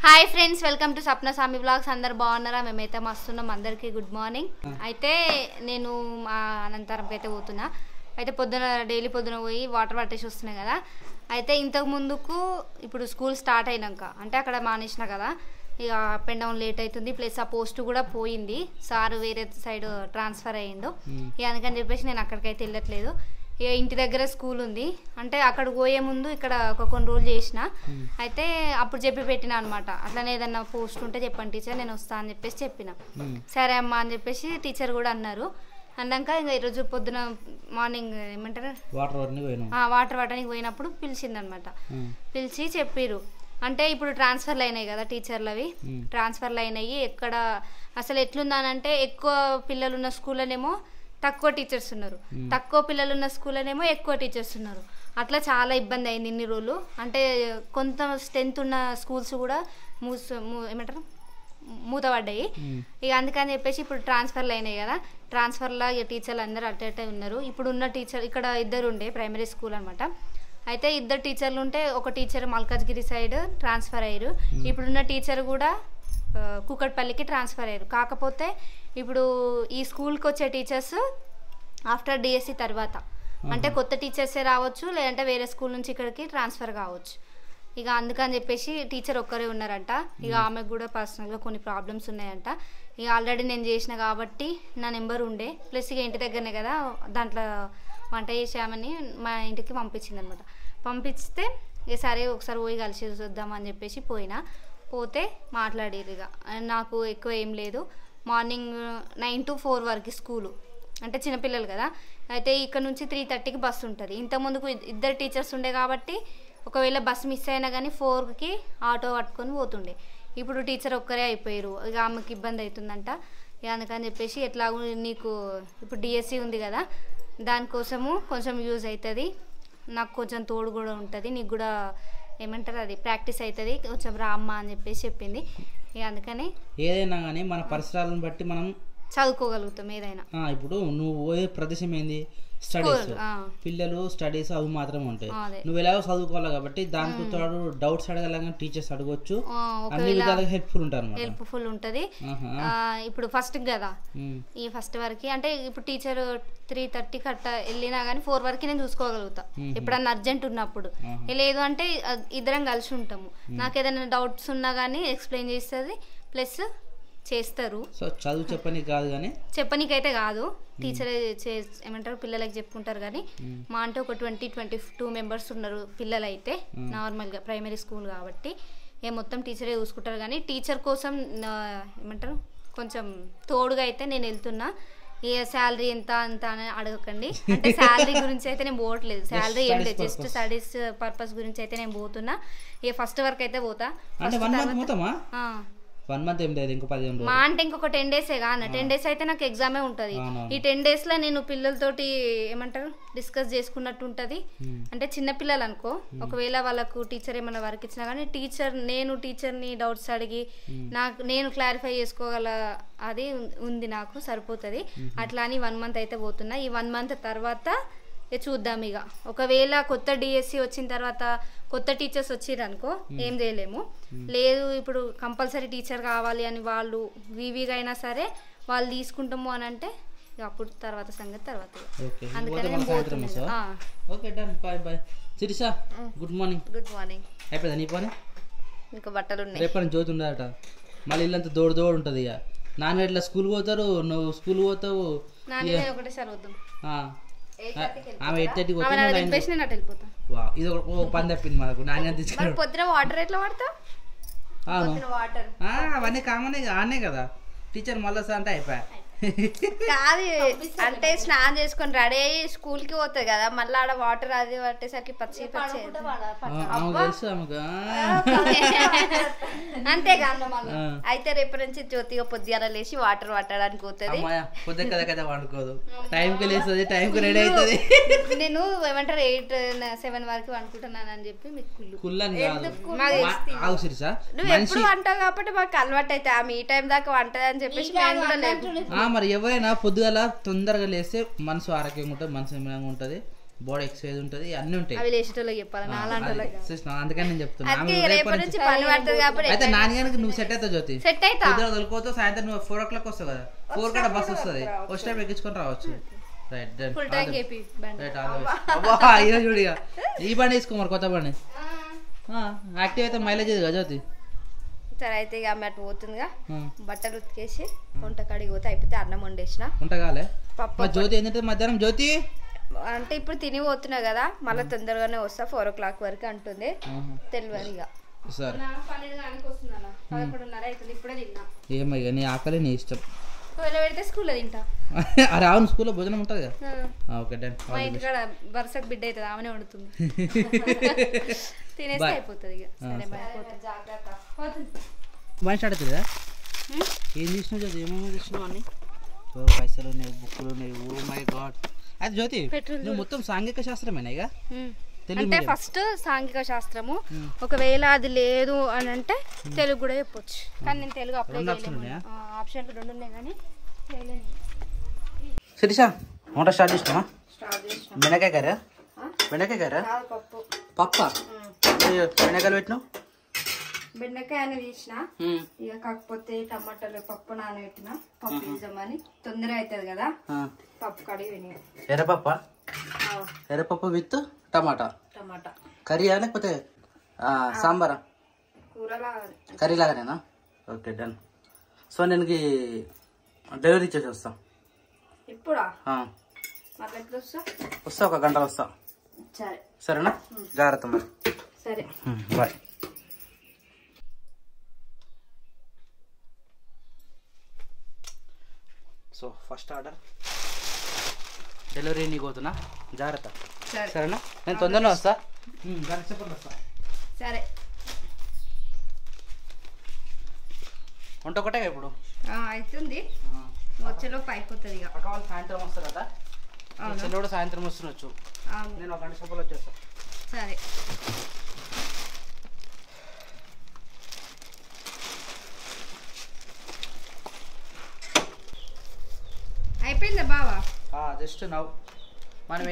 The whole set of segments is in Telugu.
Hi friends, welcome to Sapna సామి బ్లాగ్స్. అందరు బాగున్నారా? మేమైతే మస్తున్నాం. అందరికీ గుడ్ మార్నింగ్. అయితే నేను మా అనంతరంకి అయితే పోతున్నా. అయితే డైలీ పొద్దున పోయి వాటర్ పట్టేసి వస్తున్నాయి కదా. అయితే ఇంతకు ముందుకు ఇప్పుడు స్కూల్ స్టార్ట్ అయినాక అంటే అక్కడ మానేసిన కదా, ఇక అప్ అండ్ డౌన్ లేట్ అవుతుంది. ప్లస్ ఆ పోస్ట్ కూడా పోయింది, సార్ వేరే సైడ్ ట్రాన్స్ఫర్ అయ్యిండు. ఇక అందుకని చెప్పేసి నేను అక్కడికైతే వెళ్ళట్లేదు. ఇక ఇంటి దగ్గర స్కూల్ ఉంది అంటే అక్కడికి పోయే ముందు ఇక్కడ కొన్ని రోజులు చేసిన. అయితే అప్పుడు చెప్పి పెట్టిన అనమాట, అట్లనే ఏదన్నా పోస్ట్ ఉంటే చెప్పండి టీచర్, నేను వస్తా అని చెప్పేసి చెప్పిన. సరే అమ్మా అని చెప్పేసి టీచర్ కూడా అన్నారు. అన్నాక ఇంకా ఈరోజు పొద్దున మార్నింగ్ ఏమంటారు వాటర్ వాటర్కి పోయినప్పుడు పిలిచిందనమాట. పిలిచి చెప్పిర్రు అంటే ఇప్పుడు ట్రాన్స్ఫర్లు అయినాయి కదా టీచర్లు, అవి ట్రాన్స్ఫర్లు అయినాయి. ఎక్కడ అసలు ఎట్లుందనంటే ఎక్కువ పిల్లలు ఉన్న స్కూల్లోనేమో తక్కువ టీచర్స్ ఉన్నారు, తక్కువ పిల్లలు ఉన్న స్కూల్లోనేమో ఎక్కువ టీచర్స్ ఉన్నారు. అట్లా చాలా ఇబ్బంది అయింది ఇన్ని రోజులు. అంటే కొంత స్ట్రెంత్ ఉన్న స్కూల్స్ కూడా ఏమంటారు మూతపడ్డాయి. ఇక అందుకని చెప్పేసి ఇప్పుడు ట్రాన్స్ఫర్లు అయినాయి కదా, ట్రాన్స్ఫర్లో ఇక టీచర్లు అందరూ అట్టే ఉన్నారు. ఇప్పుడు ఉన్న టీచర్ ఇక్కడ ఇద్దరు ఉండే ప్రైమరీ స్కూల్ అనమాట. అయితే ఇద్దరు టీచర్లు ఉంటే ఒక టీచర్ మల్కాజ్గిరి సైడ్ ట్రాన్స్ఫర్ అయ్యారు. ఇప్పుడున్న టీచర్ కూడా కూకట్పల్లికి ట్రాన్స్ఫర్ అయ్యారు. కాకపోతే ఇప్పుడు ఈ స్కూల్కి వచ్చే టీచర్స్ ఆఫ్టర్ డిఎస్సి తర్వాత అంటే కొత్త టీచర్సే రావచ్చు, లేదంటే వేరే స్కూల్ నుంచి ఇక్కడికి ట్రాన్స్ఫర్ కావచ్చు. ఇక అందుకని చెప్పేసి టీచర్ ఒక్కరే ఉన్నారంట. ఇక ఆమెకు కూడా పర్సనల్గా కొన్ని ప్రాబ్లమ్స్ ఉన్నాయంట. ఇక ఆల్రెడీ నేను చేసిన కాబట్టి నా నెంబర్ ఉండే, ప్లస్ ఇక ఇంటి దగ్గరనే కదా, దాంట్లో వంట చేసామని మా ఇంటికి పంపించింది అనమాట. పంపిస్తే ఇక సరే ఒకసారి పోయి కలిసి చూద్దామని చెప్పేసి పోతే మాట్లాడేది. ఇక నాకు ఎక్కువ ఏం లేదు, మార్నింగ్ 9 to 4 వరకు స్కూలు, అంటే చిన్నపిల్లలు కదా. అయితే ఇక్కడ నుంచి 3:30కి బస్సు ఉంటుంది. ఇంతకుముందుకు ఇద్దరు టీచర్స్ ఉండే కాబట్టి ఒకవేళ బస్సు మిస్ అయినా కానీ 4కి ఆటో పట్టుకొని పోతుండే. ఇప్పుడు టీచర్ ఒక్కరే అయిపోయారు. ఇక ఆమెకి ఇబ్బంది అవుతుందంట. ఇక అందుకని చెప్పేసి ఎట్లాగో నీకు ఇప్పుడు డిఎస్సి ఉంది కదా, దానికోసము కొంచెం యూజ్ అవుతుంది, నాకు కొంచెం తోడు కూడా ఉంటుంది, నీకు కూడా ఏమంటారు అది ప్రాక్టీస్ అవుతుంది, కొంచెం రామ్మా అని చెప్పేసి చెప్పింది. ఇక అందుకని ఏదైనా కానీ మన పరిసరాలను బట్టి మనం చదువుకోగలుగుతాం ఏదైనా. ఇప్పుడు నువ్వు పోయే ప్రదేశం ఏంది, స్టడీస్, పిల్లలు స్టడీస్ అవి మాత్రం ఉంటాయి. నువ్వు ఎలాగో చదువుకోవాలి కాబట్టి దానికి తోడు డౌట్స్ అడగాలని టీచర్స్ అడగొచ్చు, అన్ని విధాలుగా హెల్ప్ఫుల్ ఉంటుంది. ఇప్పుడు ఫస్ట్ కదా, ఈ ఫస్ట్ వరకు అంటే ఇప్పుడు టీచర్ 3:30 కట్ట వెళ్ళినా కానీ 4 వరకు నేను చూసుకోగలుగుతా ఎప్పుడన్నా అర్జెంట్ ఉన్నప్పుడు. లేదు అంటే ఇద్దరం కలిసి ఉంటాము. నాకు ఏదైనా డౌట్స్ ఉన్నా కానీ ఎక్స్ప్లెయిన్ చేస్తుంది, ప్లస్ చేస్తారు. సో చదువు చెప్పనీకైతే కాదు, టీచర్ ఏమంటారు పిల్లలకి చెప్పుకుంటారు. కానీ మా అంటే ఒక 20-22 మెంబర్స్ ఉన్నారు పిల్లలు. అయితే నార్మల్గా ప్రైమరీ స్కూల్ కాబట్టి మొత్తం టీచరే చూసుకుంటారు. కానీ టీచర్ కోసం ఏమంటారు కొంచెం తోడుగా అయితే నేను వెళ్తున్నా. ఏ శాలరీ ఎంత అంత అని అడగకండి, అంటే శాలరీ గురించి అయితే నేను పోవట్లేదు, శాలరీ ఏం లేదు, జస్ట్ స్టడీస్ పర్పస్ గురించి అయితే నేను పోతున్నా. ఇక ఫస్ట్ వరకు అయితే పోతా. మా అంటే ఇంకొక 10 days అన్న 10 days అయితే నాకు ఎగ్జామే ఉంటుంది. ఈ 10 daysలో నేను పిల్లలతోటి ఏమంటారు డిస్కస్ చేసుకున్నట్టు ఉంటుంది. అంటే చిన్న పిల్లలు అనుకో, ఒకవేళ వాళ్ళకు టీచర్ ఏమైనా వర్క్ ఇచ్చినా కానీ నేను టీచర్ని డౌట్స్ అడిగి నేను క్లారిఫై చేసుకోగల అది ఉంది, నాకు సరిపోతుంది. అట్లా అని 1 month అయితే పోతున్నా. ఈ 1 month తర్వాత చూద్దాం. ఇక ఒకవేళ కొత్త డిఎస్సి వచ్చిన తర్వాత కొత్త టీచర్స్ వచ్చిర్రు అనుకో ఏం చేయలేము. లేదు ఇప్పుడు కంపల్సరీ టీచర్ కావాలి అని వాళ్ళు వివిగా అయినా సరే వాళ్ళు తీసుకుంటాము అని అంటే అప్పుడు తర్వాత సంగతి తర్వాత. అందుకని గుడ్ మార్నింగ్. అయిపోయిందా నీ పని? ఇంకా బట్టలు ఉన్నాయి, రేపటి జ్యోతి ఉండదట. మళ్ళీ ఇల్లంతా దోడు ఉంటుంది. ఇక నాన్న ఇట్లా స్కూల్ పోతారు, నువ్వు స్కూల్ పోతావు, ఒకటేసారి వద్దాం. ఆమె 8:30కి ఇది ఒక పని తప్పింది మనకు. నాన్న తీసుకుని పొద్దున వాటర్ ఎట్లా వాడతావు? అవన్నీ కామన్ ఆనే కదా, టీచర్ మళ్ళీ అంటే అయిపోయా కాదు. అంటే స్నానం చేసుకొని రెడీ అయ్యి స్కూల్ కి పోతుంది కదా, మళ్ళీ ఆడ వాటర్ అది పట్టేసరికి పచ్చి అంతేగా. అయితే రేపటి నుంచి జ్యోతిగా పొద్దున లేచి వాటర్ పట్టడానికి పోతుంది. పొద్దు వండుకోదు, టైంకి లేస్తుంది, టైంకి రెడీ అవుతుంది. నేను ఏమంటారు 8-7 వరకు వండుకుంటున్నాను అని చెప్పి మీకు కుల్లని నువ్వు ఎప్పుడు వంటావు కాబట్టి మాకు అలవాటు అయితే ఆమె ఈ టైం దాకా వంటది అని చెప్పేసి మేము కూడా మరి ఎవరైనా పొద్దుగల తొందరగా లేస్తే మనసు ఆరోగ్యంగా ఉంటుంది, మనసు ఏమైనా ఉంటుంది. బాడీ ఎక్సర్సైజ్ ఉంటది అన్ని ఉంటాయి. అవి లేచేటోళ్ళకి చెప్పాలి అందుకని నేను చెప్తున్నా. అయితే నాన్నగానికి నువ్వు సెట్ అవుతావు జ్యోతి. పొద్దున తొలుకోతావు, సాయంత్రం నువ్వు 4 o'clock వస్తావు కదా, 4 కడ బస్ వస్తుంది, వచ్చే ఎక్కించుకొని రావచ్చు. Right done. అయ్యో చూడు ఇక ఈ బండి తీసుకో మరి, కొత్త బండి. యాక్టివ్ అయితే మైలేజ్ కదా జ్యోతి. సరే అయితే ఇక ఆమె అటు పోతుందిగా, బట్టలు ఉతికేసి వంట కాడికి పోతే అయిపోతే అన్నం వండేసిన. వంట కాలే జ్యోతి ఏంటంటే మధ్యాహ్నం జ్యోతి అంటే ఇప్పుడు తిని పోతున్నా కదా, మళ్ళీ తొందరగానే వస్తా 4 o'clock వరకు అంటుంది. తెలియదు ఇక ఏమో ఇక నీ ఆకలి నీ ఇష్టం. పెడితే స్కూల్లో తింటా. అరే అవును, స్కూల్లో భోజనం ఉంటుంది కదా. Okay done. మా ఇంటికాడ వరుసకు బిడ్డ అవుతుంది, ఆమెనే వండుతుంది. తినేస్తే అయిపోతుంది ఇక. సరే జాగ్రత్త. బాగా స్టార్ట్ అవుతుంది కదా. ఏం తీసినావు జ్యోతి? ఏమేమి తీసినావు అన్ని? పైసలు ఉన్నాయి, బుక్కులు ఉన్నాయి. Oh my god. అది జ్యోతి నువ్వు మొత్తం సాంఘిక శాస్త్రమేనా ఇక? అంటే ఫస్ట్ సాంఘిక శాస్త్రము, ఒకవేళ అది లేదు అని అంటే తెలుగు కూడా చెప్పొచ్చు. కానీ నేను తెలుగు అప్లై చేయలేదు. ఆప్షన్లు 2 ఉన్నాయి కానీ శిరీష వంట స్టార్ట్ చేసినావా? బెండకాయ కర్రీ. బెండకాయ కర్రీ పప్ప. బెండకాయలు పెట్టినావు? బెండకాయ అనేది తీసిన ఇక, కాకపోతే టమాటాలు పప్పు నానబెట్టిన. పప్పు వేద్దామని తొందర అవుతుంది కదా, పప్పు కడిగి విని. ఎర్రపప్పు విత్ టమాటా. టమాటా కర్రీయా లేకపోతే సాంబారా? కూరలాగా, కర్రీ లాగానేనా? Okay done. సో నేను డెలివరీ ఇచ్చేసి వస్తా. ఇప్పుడా? వస్తా, 1 గంటలో వస్తా. సరే సరేనా? జాగ్రత్త మరి. సరే bye. So first order delivery నీకు పోతున్నా, జాగ్రత్త. సరేనా? నేను తొందరనే వస్తా, గంట సేపట్లో వస్తా. సరే. వంట ఒకటే ఇప్పుడు అవుతుంది, వచ్చేలోపు అయిపోతుంది ఇక. అక్క వాళ్ళు సాయంత్రం వస్తారు కదా, చెల్లి కూడా సాయంత్రం వస్తుండొచ్చు. నేను 1 గంట సేపట్లో వచ్చేస్తా. సరే. అయిపోయిందా బావా? జస్ట్ నవ్వు. మనం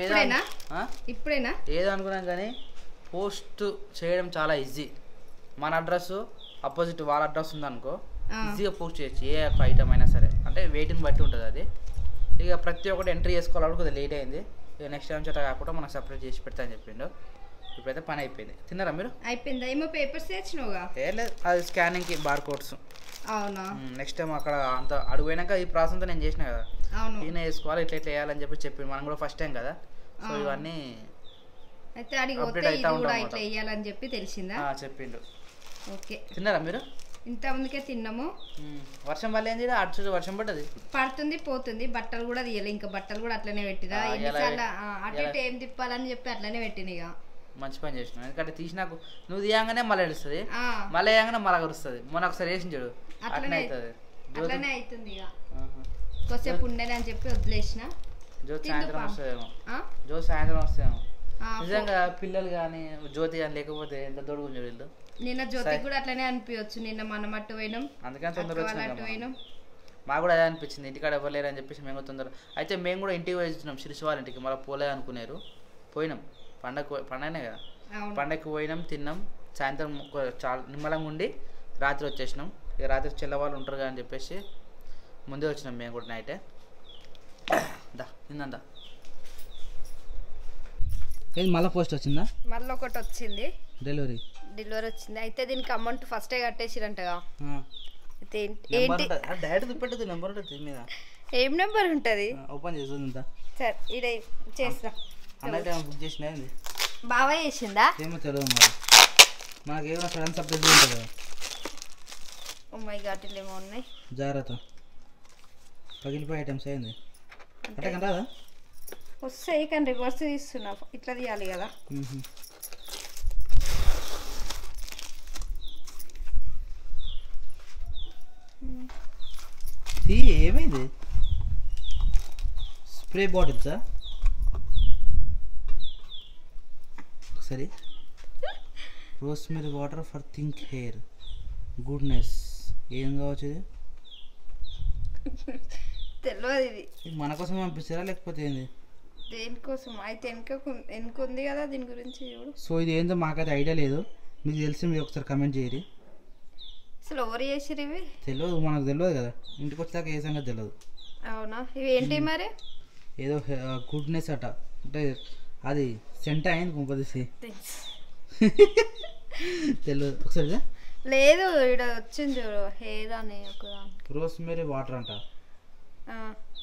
ఇప్పుడేనా ఏదో అనుకున్నాం కానీ పోస్ట్ చేయడం చాలా ఈజీ. మన అడ్రస్ అపోజిట్ వాళ్ళ అడ్రస్ ఉందనుకో, ఈజీగా పోస్ట్ చేయొచ్చు ఏ ఒక్క ఐటమ్ అయినా సరే. అంటే వెయిట్ని బట్టి ఉంటుంది అది. ఇక ప్రతి ఒక్కటి ఎంట్రీ చేసుకోవాలి, కొద్దిగా లేట్ అయింది. ఇక నెక్స్ట్ టైం చేత కాకుండా మనకు సపరేట్ చేసి పెడతా అని చెప్పిండు. ఇప్పుడైతే పని అయిపోయింది. తిన్నారా మీరు? అయిపోయిందా? ఏమో పేపర్స్ తెచ్చినావుగా? ఏ లేదు, అది స్కానింగ్కి బార్ కోడ్స్. అవునా? నెక్స్ట్ టైం అక్కడ అంత అడుగుపోయినాక ఈ ప్రాసెస్ అంతా నేను చేసిన కదా, ఈయన వేసుకోవాలి, ఇట్లా ఇట్లా వేయాలని చెప్పి చెప్పిండు. మనం కూడా ఫస్ట్ టైం కదా, సో ఇవన్నీ అయితే అప్డేట్ అవుతా ఉంటాం. ఇట్లా వేయాలని చెప్పి తెలిసిందా? చెప్పిండు. ఓకే. తిన్నారా మీరు? ఇంత ముందుకే తిన్నాము. వర్షం వల్ల ఏంది? అటు వర్షం పడ్డది, పడుతుంది పోతుంది. బట్టలు కూడా తీయాలి, ఇంకా బట్టలు కూడా అట్లనే పెట్టినా. ఎన్నిసార్లు అటు ఇటు ఏం తిప్పాలని చెప్పి అట్లనే పెట్టిన. ఇక మంచి పని చేసినావు, ఎందుకంటే తీసినాకు నువ్వు తీయంగానే మళ్ళీ ఏడుస్తుంది, మళ్ళీ వేయంగానే మళ్ళీ కరుస్తుంది. మొన్న ఒకసారి వేసిన చూడు, అట్లనే అవుతుంది. అట్లనే అవుతుంది. ఇక కొద్దిసేపు ఉండేది అని చెప్పి వదిలేసిన. జ్యోతి సాయంత్రం వస్తుందేమో, సాయంత్రం వస్తుందేమో. నిజంగా పిల్లలు కానీ జ్యోతి కానీ లేకపోతే ఎంత దొడుగుంది వీళ్ళు. నిన్న జ్యోతికి కూడా అట్లనే అనిపించచ్చు. నిన్న మనం అట్టు పోయినాం, అందుకని తొందరగా వచ్చినాం. మాకు కూడా అదే అనిపించింది, ఇంటికాడ ఇవ్వలేరు అని చెప్పేసి మేము తొందర. అయితే మేము కూడా ఇంటికి పోయిస్తున్నాం, శిరీష వాళ్ళ ఇంటికి. మళ్ళీ పోలే అనుకున్నారు, పోయినాం. పండగనే కదా, పండగకి పోయినాం, తిన్నాం. సాయంత్రం చాలా నిమ్మలంగా ఉండి రాత్రి వచ్చేసినాం. ఇక రాత్రి చెల్లవాళ్ళు ఉంటారు కదా అని చెప్పేసి ముందే వచ్చినాం మేము కూడా నైటే. నిన్నందా ఏది మళ్ళీ పోస్ట్ వచ్చిందా? మళ్ళీ ఒకటి వచ్చింది, డెలివరీ వచ్చింది. అయితే దీనికి అమౌంట్ ఫస్టే కట్టేసిరంటగా. అయితే డైరెక్ట్ తిప్పేది నెంబర్ ఉంటుంది మీద. ఏం నెంబర్ ఉంటుంది? ఓపెన్ చేస్తుందా? సరే ఇదే చేస్తా. బుక్ చేసినా బాగా చేసిందా? ఏమో తెలియదు మరి, మనకేమో సడన్ సర్ప్రైజ్ ఉంటుంది కదా. ఓ మై గాడ్, ఏమో ఉన్నాయి, జాగ్రత్త. పగిలిపోయే ఐటమ్స్ అయింది అంటే కదా, వస్తాయి కానీ రివర్స్ తీస్తున్నా. ఇట్లా తీయాలి కదా. ఏమైంది? స్ప్రే బాటిల్సా? ఒకసారి rosemary water for think hair goodness. ఏం కావచ్చు ఇది? తెలియదు. ఇది మన కోసం పంపిస్తారా లేకపోతే ఏంది? దేనికోసం అయితే వెనుక ఉంది కదా దీని గురించి చూడు. సో ఇది ఏందో మాకైతే ఐడియా లేదు, మీకు తెలిసి మీరు ఒకసారి కమెంట్ చేయరు. అసలు ఎవరు చేసిరు ఇవి? తెలియదు, మనకు తెలియదు కదా, ఇంటికి వచ్చాక ఏ సంగతి తెలియదు. అవునా, ఇవి ఏంటి మరి? ఏదో గుడ్నెస్ అట, అంటే అది సెంట్ అయింది కుంపదీసి తెలియదు. ఒకసారి లేదు ఇక్కడ వచ్చింది చూడు, హెయిర్ అని ఒక రోస్మెరీ వాటర్ అంట.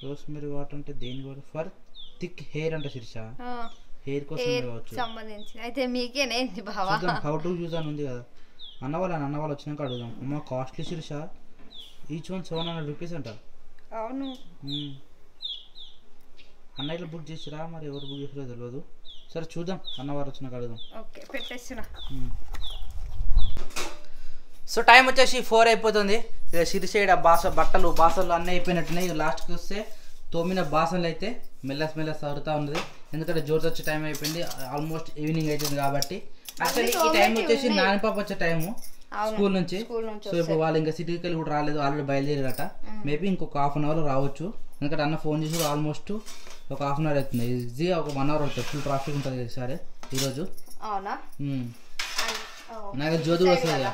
రోస్మెరీ వాటర్ అంటే దేని కూడా ఫర్ థిక్ హెయిర్ అంట శిరీష, హెయిర్ కోసం కావచ్చు సంబంధించి. అయితే మీకేనేంది బావా? హౌ టు యూజ్ అని ఉంది కదా, అన్న వాళ్ళు వచ్చినాక అడుగుదాం. అమ్మ costly Sirisha, each one 700 rupees అంట. అవును, అన్నయ్యలు బుక్ చేసిరా, మరి ఎవరు బుక్ చేసిరో తెలియదు. సరే చూద్దాం, అన్నవారు వచ్చినాక అడుగుదాం. ఓకే పెట్టేస్తున్నా. సో టైం వచ్చేసి 4 అయిపోతుంది. ఇక శిరీష బట్టలు బాసనలు అన్నీ అయిపోయినట్టున్నాయి. లాస్ట్కి వస్తే తోమిన బాసనలు అయితే మెల్ల సరుతా ఉన్నది, ఎందుకంటే జోర్స్ వచ్చే టైం అయిపోయింది, ఆల్మోస్ట్ ఈవినింగ్ అవుతుంది కాబట్టి. యాక్చువల్లీ ఈ టైం వచ్చేసి నాని పాప వచ్చే టైము స్కూల్ నుంచి. సో ఇప్పుడు వాళ్ళు ఇంకా సిటీకి వెళ్ళి కూడా రాలేదు, ఆల్రెడీ బయలుదేరారట. మేబీ ఇంకొక హాఫ్ అన్ అవర్ రావచ్చు, ఎందుకంటే అన్న ఫోన్ చేసి ఆల్మోస్ట్ ఒక హాఫ్ అన్ అవర్ అవుతుంది. ఈజీగా ఒక 1 అవర్ అవుతుంది, ఫుల్ ట్రాఫిక్ ఉంటుంది సరే ఈరోజు. అవునా, నాకు జ్యోతి కూడా వస్తుంది ఇక,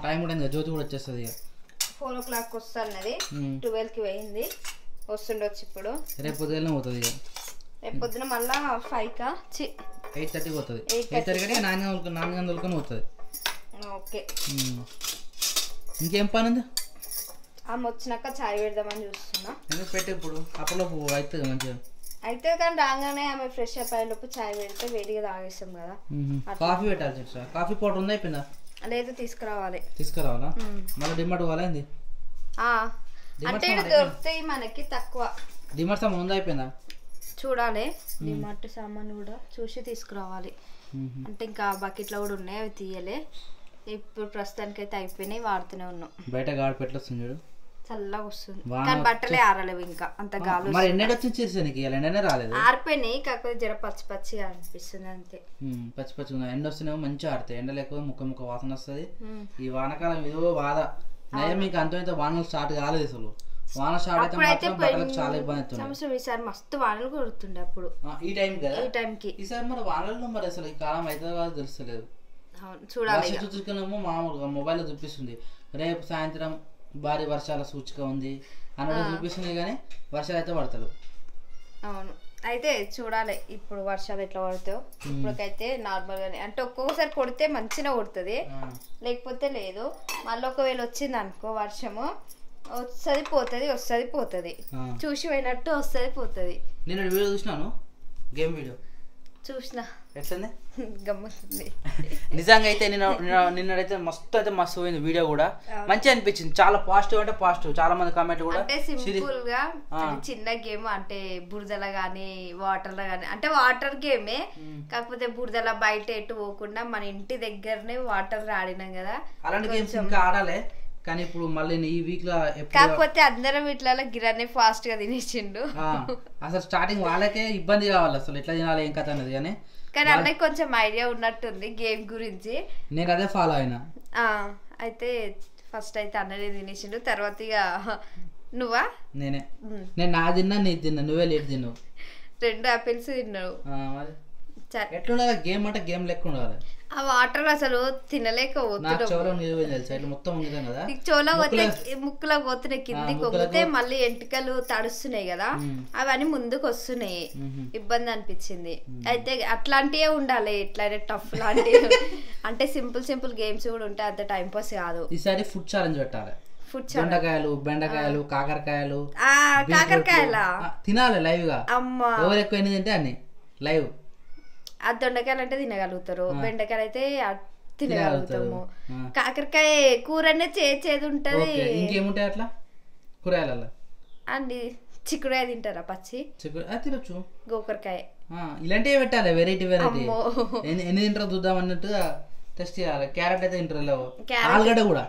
టైం కూడా ఇంకా జ్యోతి కూడా వచ్చేస్తుంది ఇక. 4 o'clock వస్తున్నది, 12కి పోయింది, వస్తుండొచ్చు ఇప్పుడు. రేపు పొద్దుగానే పోతుంది ఇక, రేపు పొద్దున మళ్ళా 8:30కి పోతుంది. 8:30 కంటే 4 గంటలకొని పోతుంది. ఓకే, ఇంకేం పని ఉంది? ఆమె వచ్చినాక చాయ్ పెడదామని చూస్తున్నా. ఎందుకు పెట్టి ఇప్పుడు అప్పలోపు అవుతుంది మంచిగా అయితే, కానీ రాగానే ఆమె ఫ్రెష్ అప్ అయ్యేలోపు చాయ్ పెడితే వేడిగా తాగేస్తాం కదా. కాఫీ పెట్టాలి సార్, కాఫీ పౌడర్ ఉందా అయిపోయిందా? లేదు, తీసుకురావాలా? మళ్ళీ డిమార్ట్ పోవాలండి? అంటే దొరుకుతాయి మనకి తక్కువ. డిమార్ట్ సామాన్ ఉందా అయిపోయిందా? చూడాలి, డిమార్ట్ సామాన్ కూడా చూసి తీసుకురావాలి. అంటే ఇంకా బకెట్లో కూడా ఉన్నాయి, అవి తీయలే. ఇప్పుడు ప్రస్తుతానికి అయితే అయిపోయినాయి, వాడుతూనే ఉన్నాం. బయట గాడి పెట్టొస్తుంది చూడు, చల్లగా వస్తుంది, కానీ బట్టలే ఆరలేవు ఇంకా, అంత గాలి. మరి ఎండ వచ్చింది, ఎండనే రాలేదు. ఆరిపోయినాయి, కాకపోతే జర పచ్చిగా అనిపిస్తుంది అంతే. పచ్చి ఎండ వస్తున్నామో మంచిగా ఆడతాయి, ఎండ లేకపోతే ముక్క వాసన వస్తుంది. ఈ వానకాలం ఏదో బాధ నయం, ఇంకా అంత వానలు స్టార్ట్ కాలేదు అసలు. వాన స్టార్ట్ అయితే మాత్రం చాలా ఇబ్బంది అవుతుంది. ఈసారి మస్తు వానలు కొడుతుండే అప్పుడు ఈ టైం కదా, ఈ టైంకి. ఈసారి మరి వానల్లో మరి అసలు ఈ కాలం అయితే కాదు తెలుస్తలేదు. చూడాలి, చూసుకున్నామో మామూలుగా మొబైల్లో చూపిస్తుంది రేపు సాయంత్రం భారీ వర్షాల సూచిక ఉంది అన్నట్టు చూపిస్తుంది, కానీ వర్షాలు అయితే పడతారు. అవును, అయితే చూడాలి ఇప్పుడు వర్షాలు ఎట్లా పడతాయో. ఇప్పటికైతే నార్మల్ గానే, అంటే ఒక్కొక్కసారి కొడితే మంచిగా కొడుతుంది, లేకపోతే లేదు. మళ్ళీ ఒకవేళ వచ్చింది అనుకో వర్షము, వస్తుంది పోతుంది, చూసి పోయినట్టు వస్తుంది పోతుంది. నేను వీడియో చూసినాను, గేమ్ వీడియో చూసిన, ఎట్లుంది గమ్ముతుంది నిజంగా. అయితే నిన్నైతే మస్తు పోయింది వీడియో కూడా, మంచిగా అనిపించింది, చాలా పాజిటివ్ అంటే పాజిటివ్. చాలా మంది కామెంట్ కూడా అంటే సింపుల్ గా చిన్న గేమ్, అంటే బురదల గానీ వాటర్ లో గానీ, అంటే వాటర్ గేమే, కాకపోతే బురదల బయట ఎటు పోకుండా మన ఇంటి దగ్గరనే వాటర్ ఆడినాం కదా. అలాంటి గేమ్స్ ఇంకా ఆడాలి, కానీ ఇప్పుడు మళ్ళీ ఈ వీక్ లో కాకపోతే అందరం వీటిలో గిరాన్ని ఫాస్ట్ గా తినేసిండు. అసలు స్టార్టింగ్ వాళ్ళకే ఇబ్బంది కావాలి అసలు ఎట్లా తినాలి ఏం కథ అనేది, కానీ అన్నకి కొంచెం ఐడియా ఉన్నట్టుంది గేమ్ గురించి. నేను అదే ఫాలో అయినా. అయితే ఫస్ట్ అయితే అన్ననే తినేసిండు, తర్వాత ఇక నువ్వా? నేను నా తిన్నా నీ తిన్నా, నువ్వే లేట్ తిన్నావు. 2 ఆపిల్స్ తిన్నావు. ఎట్లుండాలి గేమ్ అంటే గేమ్ లెక్క ఉండాలి. ఆ వాటర్ అసలు తినలేక ముక్కులో పోతున్నాయి, కిందికి కొగితే మళ్ళీ ఎంటికలు తడుస్తున్నాయి కదా, అవన్నీ ముందుకు వస్తున్నాయి, ఇబ్బంది అనిపించింది. అయితే అట్లాంటివే ఉండాలి, ఎట్లయినా టఫ్ లాంటివి. అంటే సింపుల్ గేమ్స్ కూడా ఉంటాయి, అంత టైం పాస్ కాదు. ఈసారి ఫుడ్ ఛాలెంజ్ పెట్టాలి. దొండకాయలు, బెండకాయలు, కాకరకాయలు తినాలి లైవ్ గా. ఎవరు ఎక్కువ తింటే అన్ని లైవ్. ఆ దొండకాయలు అంటే తినగలుగుతారు, బెండకాయలు అయితే తినగలుగుతాము. కాకరకాయ కూర చేదు ఉంటది. ఇంకేముంటాయి అట్లా కూరగాయల? అండి చిక్కుడుకాయ తింటారా? పచ్చి తినొచ్చు. గోకరకాయ ఇలాంటివి పెట్టాలి, వెరైటీ ఎన్ని తింటారో చూద్దాం అన్నట్టుగా టెస్ట్ చేయాలి. క్యారెట్ అయితే తింటారు, ఆలుగడ్డ కూడా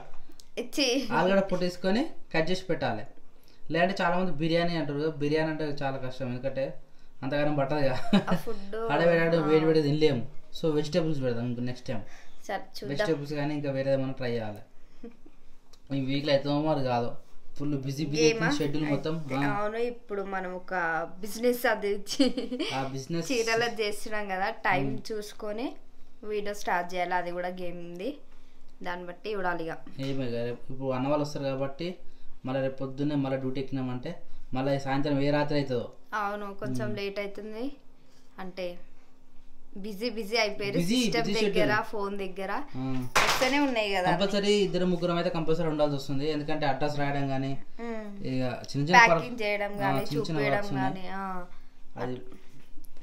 ఆలుగడ్డ పొట్టేసుకొని కట్ చేసి పెట్టాలి. లేదంటే చాలా మంది బిర్యానీ అంటారు, బిర్యానీ అంటే చాలా కష్టం, ఎందుకంటే అంతగానం పట్టదుగా, వేడి వేడి తినలేము. సో వెజిటేబుల్స్ పెడదాం ఇంకా నెక్స్ట్ టైం, వెజిటేబుల్స్ కానీ ఇంకా వేరే ఏమైనా ట్రై చేయాలి. ఈ వీక్లో అవుతుందో మరి కాదు, ఫుల్ బిజీ బిజీ షెడ్యూల్ మొత్తం. అవును, ఇప్పుడు మనం ఒక బిజినెస్ అది ఆ బిజినెస్ చీరలో చేస్తున్నాం కదా, టైం చూసుకొని వీడియో స్టార్ట్ చేయాలి. అది కూడా గేమ్ ఉంది, దాన్ని బట్టి చూడాలి. ఇక ఏమే ఇప్పుడు అన్న వాళ్ళు వస్తారు కాబట్టి మళ్ళీ రేపు పొద్దున్నే మళ్ళీ డ్యూటీ ఎక్కినామంటే మళ్ళీ సాయంత్రం ఏ రాత్రి అవుతుందో. అవును, కొంచెం లేట్ అవుతుంది. అంటే బిజీ బిజీ అయిపోయారు, సిస్టమ్ దగ్గర ఫోన్ దగ్గర వస్తూనే ఉన్నాయి కదా. కంపల్సరీ 2-3 అయితే కంపల్సరీ ఉండాల్సి వస్తుంది. ఎందుకంటే అడ్రస్ రాయడం కానీ ఇక చిన్న చిన్న ప్యాకింగ్ చేయడం కానీ చూపించడం కానీ అది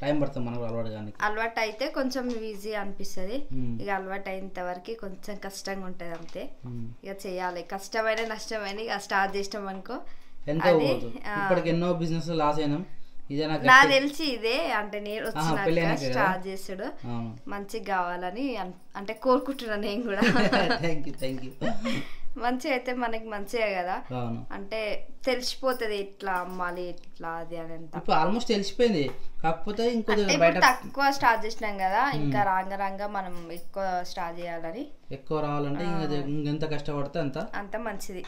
టైం పడుతుంది మనకు అలవాటు కానీ. అలవాటు అయితే కొంచెం ఈజీ అనిపిస్తుంది. ఇక అలవాటు అయినంత వరకు కొంచెం కష్టంగా ఉంటుంది అంతే. ఇక చేయాలి, కష్టమైన నష్టమైన ఇక స్టార్ట్ చేసినాం అనుకో. ఇప్పటికి ఎన్నో బిజినెస్ లాస్ అయినాం. నా తెలిసి ఇదే అంటే నేను వచ్చినాక స్టార్ట్ చేసాడు, మంచిగా కావాలని అంటే కోరుకుంటున్నా నేను కూడా. మంచిగా అయితే మనకి మంచిగా కదా, అంటే తెలిసిపోతుంది ఎట్లా అమ్మాలి ఎట్లా అది అని. ఆల్మోస్ట్ తెలిసిపోయింది, కాకపోతే తక్కువ స్టార్ట్ చేసినాం కదా, ఇంకా రాంగ మనం ఎక్కువ స్టార్ట్ చేయాలని. ఎక్కువ రావాలంటే ఎంత కష్టపడితే అంత మంచిది.